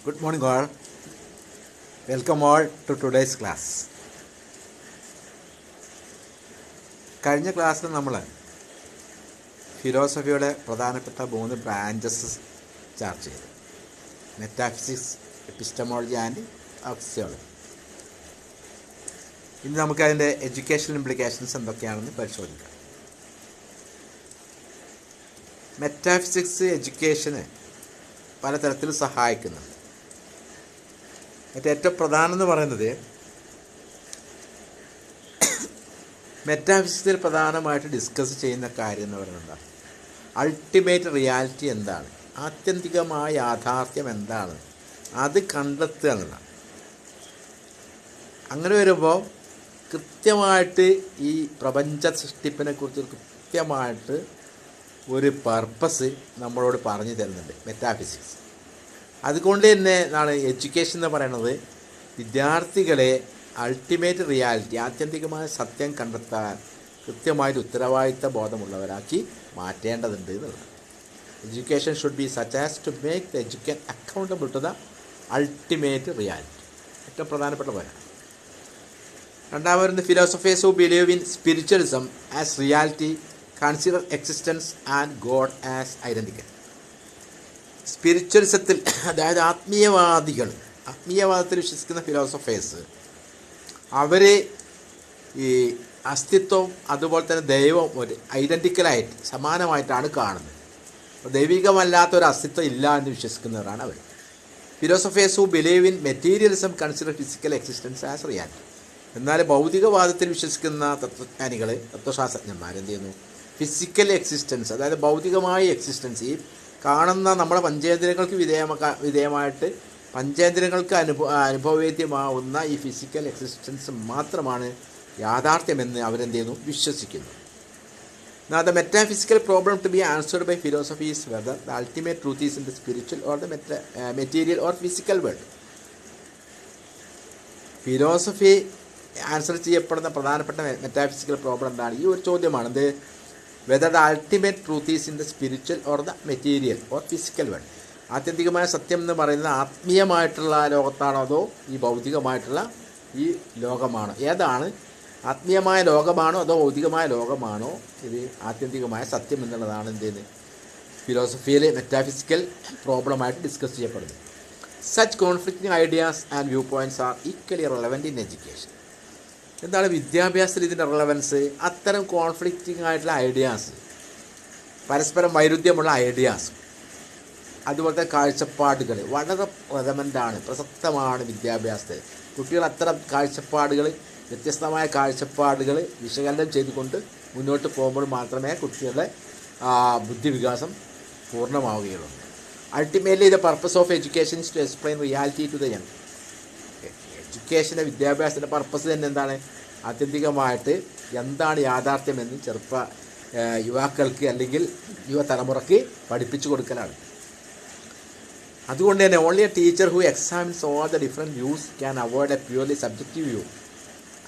Good morning all. Welcome all to today's class. കഴിഞ്ഞ ക്ലാസ്സിൽ നമ്മൾ ഫിലോസഫിയുടെ പ്രധാനപ്പെട്ട 3 ബ്രാഞ്ചസ് ചർച്ച ചെയ്തു. Metaphysics, epistemology and axiology. ഇനി നമുക്കതിൻ്റെ എഡ്യൂക്കേഷണൽ ഇംപ്ലിക്കേഷൻസ് എന്തൊക്കെയാണെന്ന് പരിശോധിക്കാം. മെറ്റാഫിസിക്സ് എഡ്യൂക്കേഷന് പലതരത്തിൽ സഹായിക്കുന്നുണ്ട്. ഏറ്റവും പ്രധാനം എന്ന് പറയുന്നത് മെറ്റാഫിസിക്സിൽ പ്രധാനമായിട്ട് ഡിസ്കസ് ചെയ്യുന്ന കാര്യം എന്ന് പറയുന്നത് അൾട്ടിമേറ്റ് റിയാലിറ്റി എന്താണ്, ആത്യന്തികമായ യാഥാർത്ഥ്യം എന്താണ്, അത് കണ്ടെത്തുക എന്നതാണ്. അങ്ങനെ വരുമ്പോൾ കൃത്യമായിട്ട് ഈ പ്രപഞ്ച സൃഷ്ടിപ്പിനെ കുറിച്ച് കൃത്യമായിട്ട് ഒരു പർപ്പസ് നമ്മളോട് പറഞ്ഞു തരുന്നുണ്ട് മെറ്റാഫിസിക്സ്. അതുകൊണ്ട് തന്നെ ആണ് എഡ്യൂക്കേഷൻ എന്ന് പറയുന്നത് വിദ്യാർത്ഥികളെ അൾട്ടിമേറ്റ് റിയാലിറ്റി, ആത്യന്തികമായ സത്യം കണ്ടെത്താൻ കൃത്യമായിട്ട് ഉത്തരവാദിത്ത ബോധമുള്ളവരാക്കി മാറ്റേണ്ടതുണ്ട് എന്നുള്ളത്. Education should be such as to make the education accountable to the ultimate reality. ഏറ്റവും പ്രധാനപ്പെട്ട പോലെയാണ്. രണ്ടാമത് philosophers who believe in spiritualism as reality consider existence and God as identical. സ്പിരിച്വലിസത്തിൽ, അതായത് ആത്മീയവാദത്തിൽ വിശ്വസിക്കുന്ന ഫിലോസഫേഴ്സ് അവർ ഈ അസ്തിത്വം അതുപോലെ തന്നെ ദൈവം ഒരു ഐഡൻറ്റിക്കലായിട്ട് സമാനമായിട്ടാണ് കാണുന്നത്. ദൈവികമല്ലാത്തൊരു അസ്തിത്വം ഇല്ല എന്ന് വിശ്വസിക്കുന്നവരാണ് അവർ. Philosophers who believe in materialism consider physical existence as reality. എന്നാൽ ഭൗതികവാദത്തിൽ വിശ്വസിക്കുന്ന തത്വശാസ്ത്രജ്ഞന്മാർ എന്ത് ചെയ്യുന്നു? ഫിസിക്കൽ എക്സിസ്റ്റൻസ്, അതായത് ഭൗതികമായ എക്സിസ്റ്റൻസ്, ഈ കാണുന്ന നമ്മുടെ പഞ്ചേന്ദ്രിയങ്ങൾക്ക് വിധേയമായിട്ട് പഞ്ചേന്ദ്രിയങ്ങൾക്ക് അനുഭവവേദ്യമാവുന്ന ഈ ഫിസിക്കൽ എക്സിസ്റ്റൻസ് മാത്രമാണ് യാഥാർത്ഥ്യമെന്ന് അവരെന്ത് ചെയ്യുന്നു? വിശ്വസിക്കുന്നു. Now the metaphysical problem to be answered by philosophy is whether the ultimate truth is in the spiritual or the material or physical world. Philosophy answer ചെയ്യപ്പെടുന്ന പ്രധാനപ്പെട്ട മെറ്റാഫിസിക്കൽ പ്രോബ്ലം എന്താണ്? ഈ ഒരു ചോദ്യമാണ്. ഇത് whether the ultimate truth is in the spiritual or the material or physical world. ആത്യന്തികമായ സത്യം എന്ന് പറയുന്നത് ആത്മീയമായിട്ടുള്ള ലോകത്താണോ അതോ ഈ ഭൗതികമായിട്ടുള്ള ഈ ലോകമാണോ? ഏതാണ്? ആത്മീയമായ ലോകമാണോ അതോ ഭൗതികമായ ലോകമാണോ ഇത് ആത്യന്തികമായ സത്യം എന്നുള്ളതാണ് എന്ത് ചെയ്യുന്നത് ഫിലോസഫിയിൽ മെറ്റാഫിസിക്കൽ പ്രോബ്ലമായിട്ട് ഡിസ്കസ് ചെയ്യപ്പെടുന്നത്. Such conflicting ideas and view points are equally relevant in education. എന്താണ് വിദ്യാഭ്യാസത്തിൽ ഇതിൻ്റെ റെലവൻസ്? അത്തരം കോൺഫ്ലിക്റ്റിംഗ് ആയിട്ടുള്ള ഐഡിയാസ്, പരസ്പരം വൈരുദ്ധ്യമുള്ള ഐഡിയാസ്, അതുപോലത്തെ കാഴ്ചപ്പാടുകൾ വളരെ റെലവൻ്റാണ്, പ്രസക്തമാണ് വിദ്യാഭ്യാസത്തിൽ. കുട്ടികൾ അത്തരം കാഴ്ചപ്പാടുകൾ, വ്യത്യസ്തമായ കാഴ്ചപ്പാടുകൾ വിശകലനം ചെയ്തുകൊണ്ട് മുന്നോട്ട് പോകുമ്പോൾ മാത്രമേ കുട്ടികളുടെ ബുദ്ധിവികാസം പൂർണ്ണമാവുകയുള്ളൂ. Ultimately the purpose of education is to explain reality to the young. എഡ്യൂക്കേഷൻ്റെ വിദ്യാഭ്യാസത്തിൻ്റെ പർപ്പസ് തന്നെ എന്താണ്? ആത്യന്തികമായിട്ട് എന്താണ് യാഥാർത്ഥ്യമെന്ന് യുവാക്കൾക്ക് അല്ലെങ്കിൽ യുവതലമുറയ്ക്ക് പഠിപ്പിച്ചു കൊടുക്കലാണ്. അതുകൊണ്ട് തന്നെ only a teacher who examines all the different views can avoid a purely subjective view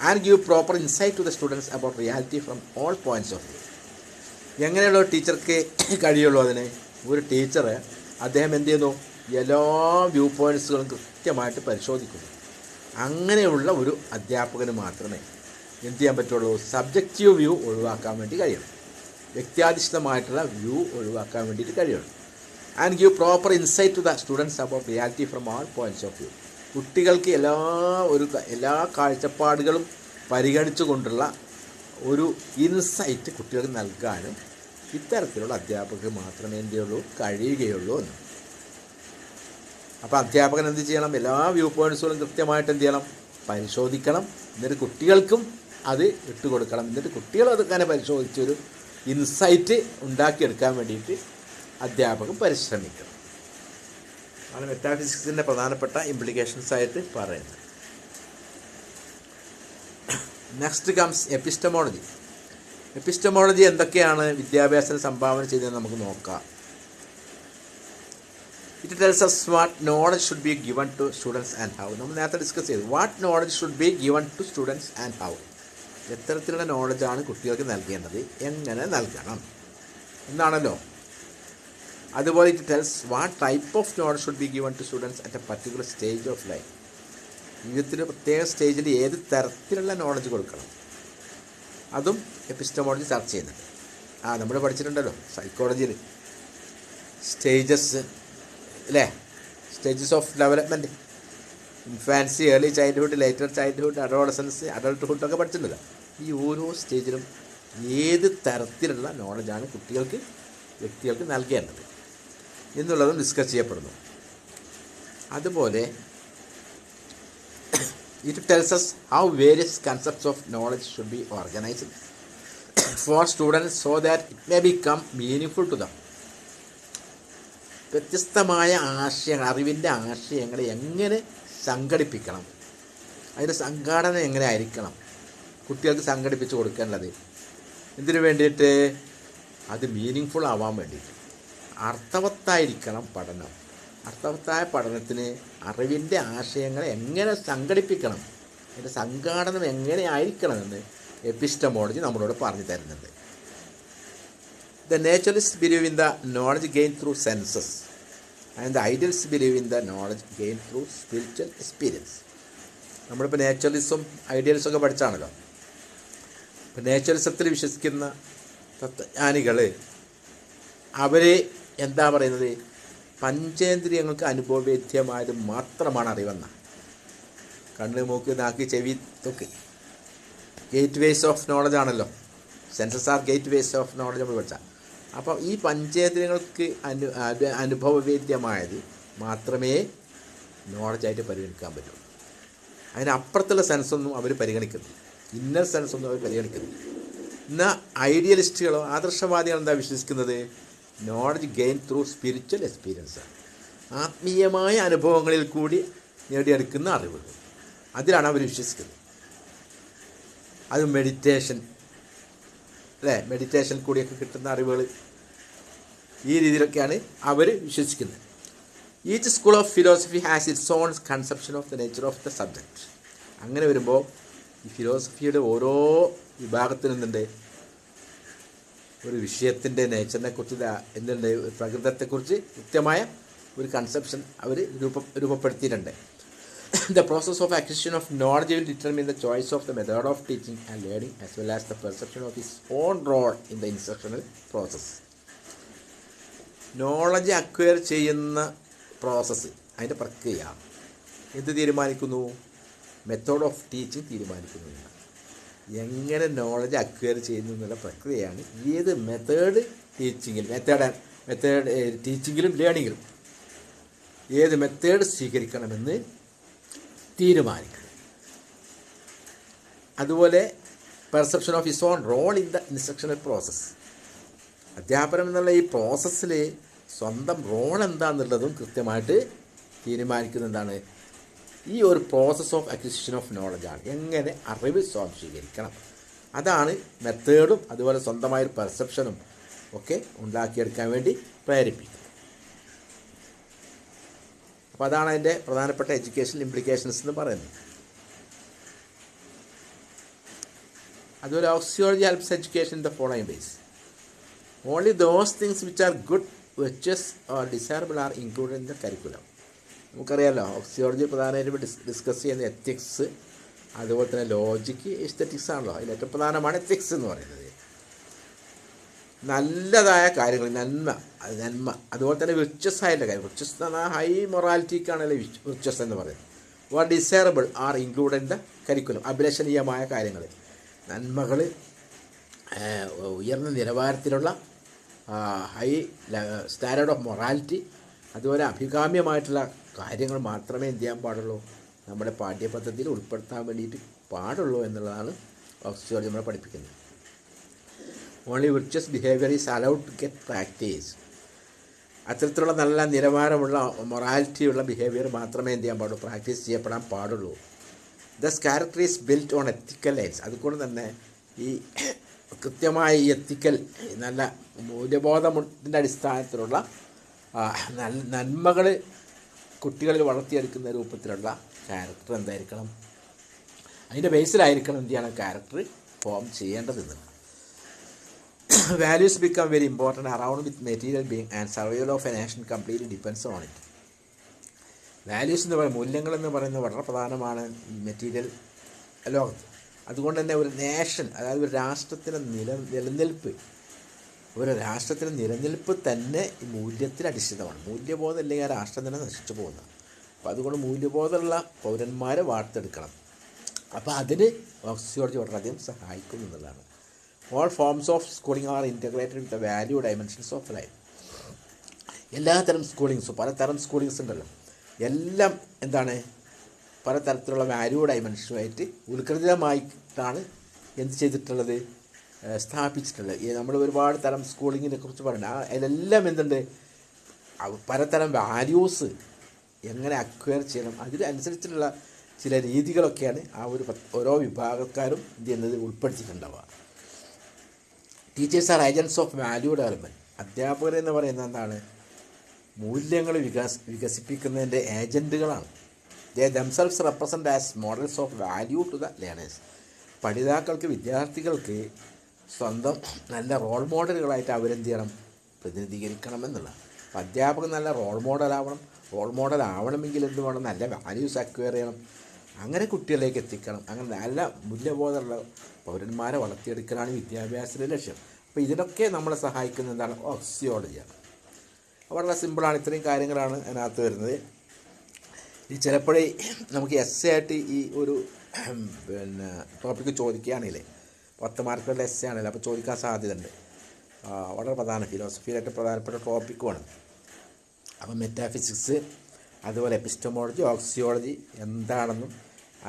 and give proper insight to the students about reality from all points of view. എങ്ങനെയുള്ള ഒരു ടീച്ചർക്ക് കഴിയുള്ളൂ അതിന്? ഒരു ടീച്ചർ അദ്ദേഹം എന്ത് ചെയ്യുന്നു? എല്ലാ വ്യൂ പോയിൻറ്റ്സുകളും കൃത്യമായിട്ട് പരിശോധിക്കുന്നു. അങ്ങനെയുള്ള ഒരു അധ്യാപകന് മാത്രമേ എന്ത് ചെയ്യാൻ പറ്റുള്ളൂ? സബ്ജക്റ്റീവ് വ്യൂ ഒഴിവാക്കാൻ വേണ്ടി കഴിയണം, വ്യക്തിയാധിഷ്ഠിതമായിട്ടുള്ള വ്യൂ ഒഴിവാക്കാൻ വേണ്ടിയിട്ട് കഴിയണം. And give proper insight to the students about reality from all points of view. കുട്ടികൾക്ക് എല്ലാ കാഴ്ചപ്പാടുകളും പരിഗണിച്ചു കൊണ്ടുള്ള ഒരു ഇൻസൈറ്റ് കുട്ടികൾക്ക് നൽകാനും ഇത്തരത്തിലുള്ള അധ്യാപകർക്ക് മാത്രമേ എന്ത് ചെയ്യുള്ളൂ? കഴിയുകയുള്ളൂ എന്ന്. അപ്പോൾ അധ്യാപകൻ എന്ത് ചെയ്യണം? എല്ലാ വ്യൂ പോയിൻറ്റ്സുകളും കൃത്യമായിട്ട് എന്ത് ചെയ്യണം? പരിശോധിക്കണം. എന്നിട്ട് കുട്ടികൾക്കും അത് ഇട്ടുകൊടുക്കണം. എന്നിട്ട് കുട്ടികൾ അതങ്ങനെ പരിശോധിച്ചൊരു ഇൻസൈറ്റ് ഉണ്ടാക്കിയെടുക്കാൻ വേണ്ടിയിട്ട് അധ്യാപകൻ പരിശ്രമിക്കണം. ആണ് മെറ്റാഫിസിക്സിൻ്റെ പ്രധാനപ്പെട്ട ഇംപ്ലിക്കേഷൻസ് ആയിട്ട് പറയുന്നത്. Next comes epistemology. എപ്പിസ്റ്റമോളജി എന്തൊക്കെയാണ് വിദ്യാഭ്യാസത്തിന് സംഭാവന ചെയ്തതെന്ന് നമുക്ക് നോക്കാം. It tells us what knowledge should be given to students and how. നമ്മൾ നേരത്തെ ഡിസ്കസ് ചെയ്തു. What knowledge should be given to students and how. എത്തരത്തിലുള്ള നോളജാണ് കുട്ടികൾക്ക് നൽകേണ്ടത്, എങ്ങനെ നൽകണം എന്നാണല്ലോ. അതുപോലെ it tells what type of knowledge should be given to students at a particular stage of life. ജീവിതത്തിൻ്റെ പ്രത്യേക സ്റ്റേജിൽ ഏത് തരത്തിലുള്ള നോളജ് കൊടുക്കണം അതും എപ്പിസ്റ്റമോളജി ചർച്ച ചെയ്യുന്നുണ്ട്. നമ്മൾ പഠിച്ചിട്ടുണ്ടല്ലോ സൈക്കോളജിയിൽ സ്റ്റേജസ് അല്ലേ, stages of development, infancy, early childhood, later childhood, adolescence, adulthood ഒക്കെ പഠിച്ചിട്ടുണ്ടല്ലോ. ഈ ഓരോ സ്റ്റേജിലും ഏത് തരത്തിലുള്ള നോളജാണ് വ്യക്തികൾക്ക് നൽകേണ്ടത് എന്നുള്ളതും ഡിസ്കസ് ചെയ്യപ്പെടുന്നു. അതുപോലെ it tells us how various concepts of knowledge should be organized for students so that it may become meaningful to them. വ്യത്യസ്തമായ ആശയങ്ങൾ, അറിവിൻ്റെ ആശയങ്ങളെ എങ്ങനെ സംഘടിപ്പിക്കണം, അതിൻ്റെ സംഘാടന എങ്ങനെ ആയിരിക്കണം കുട്ടികൾക്ക് സംഘടിപ്പിച്ച് കൊടുക്കേണ്ടത്, ഇതിനു വേണ്ടിയിട്ട് അത് മീനിങ് ആവാൻ വേണ്ടിയിട്ട് അർത്ഥവത്തായിരിക്കണം പഠനം. അർത്ഥവത്തായ പഠനത്തിന് അറിവിൻ്റെ ആശയങ്ങളെ എങ്ങനെ സംഘടിപ്പിക്കണം, അതിൻ്റെ സംഘാടനം എങ്ങനെ ആയിരിക്കണമെന്ന് എപ്പിസ്റ്റമോളജി നമ്മളോട് പറഞ്ഞു തരുന്നുണ്ട്. The naturalists believe in the knowledge gained through senses and the idealists believe in the knowledge gained through spiritual experience. നമ്മളിപ്പോൾ നാച്ചുറലിസം ഐഡിയലിസം ഒക്കെ പഠിച്ചാണല്ലോ. ഇപ്പോൾ നാച്ചുറലിസത്തിൽ വിശ്വസിക്കുന്ന തത്വജ്ഞാനികൾ അവർ എന്താ പറയുന്നത്, പഞ്ചേന്ദ്രിയങ്ങൾക്ക് അനുഭവവേദ്യമായത് മാത്രമാണ് അറിവെന്ന. കണ്ണ്, മൂക്ക്, നാക്ക്, ചെവി, തൊക്ക് ഗേറ്റ് വേസ് ഓഫ് നോളജ് ആണല്ലോ. Census R gate ways of knowledge നമ്മൾ പഠിച്ചാൽ. അപ്പോൾ ഈ പഞ്ചേന്ദ്രിയങ്ങൾക്ക് അനുഭവവേദ്യമായത് മാത്രമേ നോളജായിട്ട് പരിഗണിക്കാൻ പറ്റൂ. അതിനപ്പുറത്തുള്ള സെൻസൊന്നും അവർ പരിഗണിക്കുന്നില്ല, ഇന്നർ സെൻസൊന്നും അവർ പരിഗണിക്കുന്നില്ല. എന്നാൽ ഐഡിയലിസ്റ്റുകളോ ആദർശവാദികളോ എന്താ വിശ്വസിക്കുന്നത്, knowledge gain through spiritual experience, ആത്മീയമായ അനുഭവങ്ങളിൽ കൂടി നേടിയെടുക്കുന്ന അറിവ്, അതിലാണ് അവർ വിശ്വസിക്കുന്നത്. അത് മെഡിറ്റേഷൻ അല്ലേ, മെഡിറ്റേഷൻ കൂടിയൊക്കെ കിട്ടുന്ന അറിവുകൾ, ഈ രീതിയിലൊക്കെയാണ് അവർ വിശ്വസിക്കുന്നത്. Each school of philosophy has it's on conception of the nature of the subject. അങ്ങനെ വരുമ്പോൾ ഈ ഫിലോസഫിയുടെ ഓരോ വിഭാഗത്തിൽ നിന്നുണ്ട് ഒരു വിഷയത്തിൻ്റെ നേച്ചറിനെ കുറിച്ച്, എന്തുണ്ട്, പ്രകൃതത്തെക്കുറിച്ച് കൃത്യമായ ഒരു കൺസെപ്ഷൻ അവർ രൂപപ്പെടുത്തിയിട്ടുണ്ട്. The process of acquisition of knowledge will determine the choice of the method of teaching and learning as well as the perception of his own role in the instructional process. Knowledge acquire ചെയ്യുന്ന process, അതിൻ്റെ പ്രക്രിയ എന്ത് തീരുമാനിക്കുന്നു, method of teaching തീരുമാനിക്കുന്നു. എങ്ങനെ knowledge acquire ചെയ്യുന്നു എന്നുള്ള പ്രക്രിയയാണ് ഏത് മെത്തേഡ് ടീച്ചിങ്ങിലും ലേണിങ്ങിലും ഏത് മെത്തേഡ് സ്വീകരിക്കണമെന്ന് തീരുമാനിക്കണം. അതുപോലെ perception of his own role in the instructional process, അധ്യാപനം എന്നുള്ള ഈ പ്രോസസ്സിൽ സ്വന്തം റോൾ എന്താണെന്നുള്ളതും കൃത്യമായിട്ട് തീരുമാനിക്കുന്നത് എന്താണ്, ഈ ഒരു പ്രോസസ് ഓഫ് അക്വിസിഷൻ ഓഫ് നോളജാണ്. എങ്ങനെ അറിവ് സ്വാംശീകരിക്കണം, അതാണ് മെത്തേഡും അതുപോലെ സ്വന്തമായൊരു പെർസെപ്ഷനും ഒക്കെ ഉണ്ടാക്കിയെടുക്കാൻ വേണ്ടി പ്രേരിപ്പിക്കുന്നത്. അപ്പോൾ അതാണ് അതിൻ്റെ പ്രധാനപ്പെട്ട എഡ്യൂക്കേഷണൽ ഇംപ്ലിക്കേഷൻസ് എന്ന് പറയുന്നത്. അതുപോലെ axiology helps education in the following ways. Only those things which are good, virtuous or desirable are included in the curriculum. നമുക്കറിയാമല്ലോ ഓക്സിയോളജി പ്രധാനമായിട്ടും ഡിസ്കസ് ചെയ്യുന്ന എത്തിക്സ്, അതുപോലെ തന്നെ ലോജിക്ക്, എസ്തെറ്റിക്സ് ആണല്ലോ. അതിൽ ഏറ്റവും പ്രധാനമാണ് എത്തിക്സ് എന്ന് പറയുന്നത്. നല്ലതായ കാര്യങ്ങൾ, നന്മ, അതുപോലെ തന്നെ വിർച്വസ് ആയിട്ടുള്ള കാര്യം. വിർച്വസ് എന്ന് പറഞ്ഞാൽ ഹൈ മൊറാലിറ്റിക്കാണല്ലോ വിർച്വസ് എന്ന് പറയുന്നത്. Or desirable are included in the curriculum, അഭിലഷണീയമായ കാര്യങ്ങൾ, നന്മകൾ, ഉയർന്ന നിലവാരത്തിലുള്ള ഹൈ സ്റ്റാൻഡേർഡ് ഓഫ് മൊറാലിറ്റി, അതുപോലെ അഭികാമ്യമായിട്ടുള്ള കാര്യങ്ങൾ മാത്രമേ എന്ത് ചെയ്യാൻ പാടുള്ളൂ, നമ്മുടെ പാഠ്യപദ്ധതിയിൽ ഉൾപ്പെടുത്താൻ വേണ്ടിയിട്ട് പാടുള്ളൂ എന്നുള്ളതാണ് ഓക്സിയോളജി നമ്മളെ പഠിപ്പിക്കുന്നത്. Only virtuous behaviour is allowed to get practice. അത്തരത്തിലുള്ള നല്ല നിലവാരമുള്ള മൊറാലിറ്റിയുള്ള ബിഹേവിയർ മാത്രമേ എന്ത് ചെയ്യാൻ പാടുള്ളൂ, പ്രാക്ടീസ് ചെയ്യപ്പെടാൻ പാടുള്ളൂ. Thus character is built on ethical lines. അതുകൊണ്ട് തന്നെ ഈ കൃത്യമായ ഈ എത്തിക്കൽ, നല്ല മൂല്യബോധത്തിൻ്റെ അടിസ്ഥാനത്തിലുള്ള നന്മകൾ കുട്ടികളിൽ വളർത്തിയെടുക്കുന്ന രൂപത്തിലുള്ള ക്യാരക്ടർ എന്തായിരിക്കണം, അതിൻ്റെ ബേസിലായിരിക്കണം എന്ത് ചെയ്യണം ക്യാരക്ടർ ഫോം ചെയ്യേണ്ടതെന്ന്. values become very important around with material being and survival of a nation completely depends on it. Values എന്ന് പറയുന്നത് മൂല്യങ്ങൾ എന്ന് പറയുന്നത് വളരെ പ്രധാനമാണ് ഈ മെറ്റീരിയൽ ലോകത്ത്. അതുകൊണ്ട് തന്നെ ഒരു നേഷൻ, അതായത് ഒരു രാഷ്ട്രത്തിൻ്റെ നിലനിൽപ്പ് തന്നെ ഈ മൂല്യത്തിൽ അധിഷ്ഠിതമാണ്. മൂല്യബോധം ഇല്ലെങ്കിൽ ആ രാഷ്ട്രം തന്നെ നശിച്ചു പോകുന്നത്. അപ്പോൾ അതുകൊണ്ട് മൂല്യബോധമുള്ള പൗരന്മാരെ വാർത്തെടുക്കണം. അപ്പോൾ അതിന് ഓക്സിയോളജി വളരെയധികം സഹായിക്കും എന്നുള്ളതാണ്. All forms of schooling are integrated with the value dimensions of life. എല്ലാത്തരം സ്കൂളിങ്സും, പലതരം സ്കൂളിങ്സ് ഉണ്ടല്ലോ, എല്ലാം എന്താണ് പലതരത്തിലുള്ള വാല്യൂ ഡയമെൻഷനുമായിട്ട് ഉത്കൃതമായിട്ടാണ് എന്ത് ചെയ്തിട്ടുള്ളത്, സ്ഥാപിച്ചിട്ടുള്ളത്. നമ്മൾ ഒരുപാട് തരം സ്കൂളിങ്ങിനെ കുറിച്ച് പറയുന്നത് അതിലെല്ലാം എന്തുണ്ട്, പലതരം വാല്യൂസ് എങ്ങനെ അക്വയർ ചെയ്യണം അതിനനുസരിച്ചുള്ള ചില രീതികളൊക്കെയാണ് ആ ഓരോ വിഭാഗക്കാരും എന്ത് ചെയ്യുന്നത് ഉൾപ്പെടുത്തിയിട്ടുണ്ടാവുക. Teachers are agents of value development. അധ്യാപകർ എന്ന് പറയുന്നത് എന്താണ്, മൂല്യങ്ങൾ വികസിപ്പിക്കുന്നതിൻ്റെ ഏജൻറ്റുകളാണ്. They themselves represent as models of value to the learners. പഠിതാക്കൾക്ക്, വിദ്യാർത്ഥികൾക്ക് സ്വന്തം നല്ല റോൾ മോഡലുകളായിട്ട് അവരെന്ത് ചെയ്യണം, പ്രതിനിധീകരിക്കണം എന്നുള്ളതാണ്. അപ്പോൾ അധ്യാപകൻ നല്ല റോൾ മോഡലാവണമെങ്കിൽ എന്ത് വേണം, നല്ല വാല്യൂസ് അക്വയർ ചെയ്യണം, അങ്ങനെ കുട്ടികളിലേക്ക് എത്തിക്കണം. അങ്ങനെ നല്ല മൂല്യബോധമുള്ള പൗരന്മാരെ വളർത്തിയെടുക്കലാണ് വിദ്യാഭ്യാസത്തിൻ്റെ ലക്ഷ്യം. അപ്പോൾ ഇതിനൊക്കെ നമ്മളെ സഹായിക്കുന്ന എന്താണ്, ഓക്സിയോളജിയാണ്. വളരെ സിമ്പിളാണ്. ഇത്രയും കാര്യങ്ങളാണ് അതിനകത്ത് വരുന്നത്. ഈ ചിലപ്പോഴേ നമുക്ക് എസ് ആയിട്ട് ഈ ഒരു ടോപ്പിക്ക് ചോദിക്കുകയാണെങ്കിലേ 10 മാർക്കുകളുടെ എസ് ആണല്ലോ, അപ്പോൾ ചോദിക്കാൻ സാധ്യതയുണ്ട്. വളരെ ഫിലോസഫിയിലായിട്ട് പ്രധാനപ്പെട്ട ടോപ്പിക്കുമാണ്. അപ്പം മെറ്റാഫിസിക്സ്, അതുപോലെ എപ്പിസ്റ്റമോളജി, ഓക്സിയോളജി എന്താണെന്നും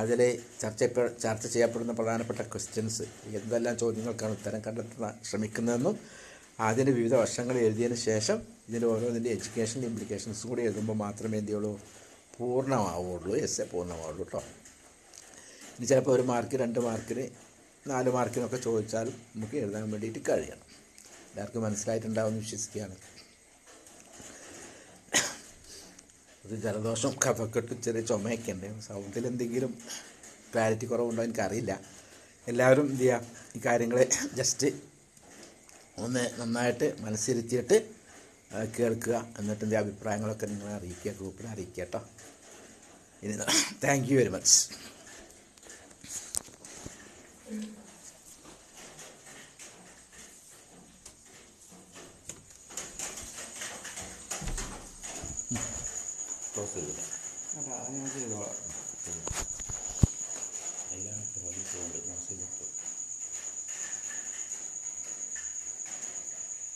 അതിൽ ചർച്ച ചെയ്യപ്പെടുന്ന പ്രധാനപ്പെട്ട ക്വസ്റ്റ്യൻസ്, എന്തെല്ലാം ചോദ്യങ്ങൾക്കാണ് ഉത്തരം കണ്ടെത്താൻ ശ്രമിക്കുന്നതെന്നും അതിൻ്റെ വിവിധ വശങ്ങൾ എഴുതിയതിന് ശേഷം ഇതിൻ്റെ ഓരോന്നിൻ്റെ എഡ്യൂക്കേഷണൽ ഇംപ്ലിക്കേഷൻസും കൂടി എഴുതുമ്പോൾ മാത്രമേ എന്ത് ചെയ്യുള്ളൂ, പൂർണ്ണമാവുള്ളൂ, എസ് എ പൂർണ്ണമാവുള്ളൂ കേട്ടോ. ഇനി ചിലപ്പോൾ 1 മാർക്ക് 2 മാർക്കിന് 4 മാർക്കിനൊക്കെ ചോദിച്ചാലും നമുക്ക് എഴുതാൻ വേണ്ടിയിട്ട് കഴിയണം. എല്ലാവർക്കും മനസ്സിലായിട്ടുണ്ടാവുമെന്ന് വിശ്വസിക്കുകയാണ്. അത് ജലദോഷം, കഫക്കെട്ടും ചെറിയ ചുമയൊക്കെ ഉണ്ട്. സൗണ്ടിൽ എന്തെങ്കിലും ക്ലാരിറ്റി കുറവുണ്ടോ എനിക്കറിയില്ല. എല്ലാവരും എന്ത് ചെയ്യുക, ഈ കാര്യങ്ങൾ ജസ്റ്റ് ഒന്ന് നന്നായിട്ട് മനസ്സിരുത്തിയിട്ട് കേൾക്കുക. എന്നിട്ട് എൻ്റെ അഭിപ്രായങ്ങളൊക്കെ നിങ്ങളെ അറിയിക്കുക, ഗ്രൂപ്പിനെ അറിയിക്കുക കേട്ടോ. ഇനി thank you very much. Close ചെയ്തില്ല, അല്ല ഞാൻ ചെയ്തോളാം.